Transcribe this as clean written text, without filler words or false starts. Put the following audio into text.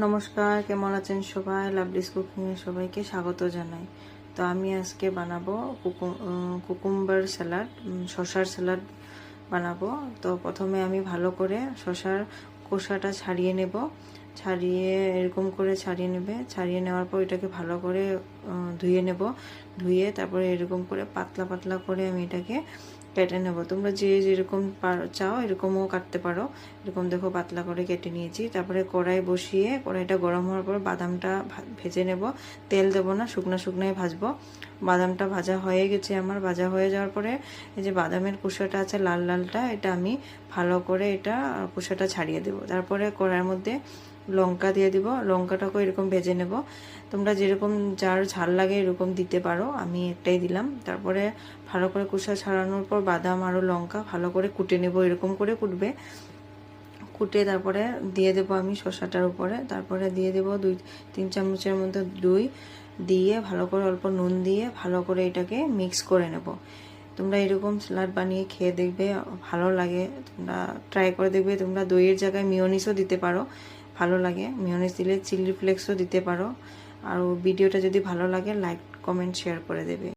নমস্কার, কেমন আছেন সবাই? লাভলিস কুকিংয়ে সবাইকে স্বাগত জানাই। তো আমি আজকে বানাবো কুকুম্বার স্যালাড, শসার স্যালাড বানাবো। তো প্রথমে আমি ভালো করে শসার খোসাটা ছাড়িয়ে নেব। এরকম করে ছাড়িয়ে নেবে। ছাড়িয়ে নেওয়ার পর এটাকে ভালো করে ধুয়ে নেব। ধুয়ে তারপরে এরকম করে পাতলা পাতলা করে আমি এটাকে কেটে নেব। তোমরা যে যেরকম চাও এরকমও কাটতে পারো। এরকম দেখো পাতলা করে কেটে নিয়েছি। তারপরে কড়াই বসিয়ে কড়াইটা গরম হওয়ার পর বাদামটা ভেজে নেব। তেল দেবো না, শুকনো শুকনোই ভাজবো। বাদামটা ভাজা হয়ে গেছে আমার। ভাজা হয়ে যাওয়ার পরে এই যে বাদামের খোসাটা আছে লাল লালটা, এটা আমি ভালো করে এটা খোসাটা ছাড়িয়ে দেবো। তারপরে কড়াইয়ের মধ্যে লঙ্কা দিয়ে দিব। লঙ্কাটাকে এরকম ভেজে নেব। তোমরা যেরকম যার ঝাল লাগে এরকম দিতে পারো, আমি একটাই দিলাম। তারপরে ভালো করে খোসা ছাড়ানোর পর বাদাম আরও লঙ্কা ভালো করে কুটে নেব। এরকম করে কুটবে। কুটে তারপরে দিয়ে দেবো আমি শসাটার উপরে। তারপরে দিয়ে দেবো 2-3 চামচের মতো দই দিয়ে ভালো করে অল্প নুন দিয়ে ভালো করে এটাকে মিক্স করে নেব। তোমরা এরকম স্যালাড বানিয়ে খেয়ে দেখবে, ভালো লাগে। তোমরা ট্রাই করে দেখবে। তোমরা দইয়ের জায়গায় মিওনিসও দিতে পারো, ভালো লাগে। মিওনিস দিলে চিলি ফ্লেক্সও দিতে পারো। আর ভিডিওটা যদি ভালো লাগে লাইক কমেন্ট শেয়ার করে দেবে।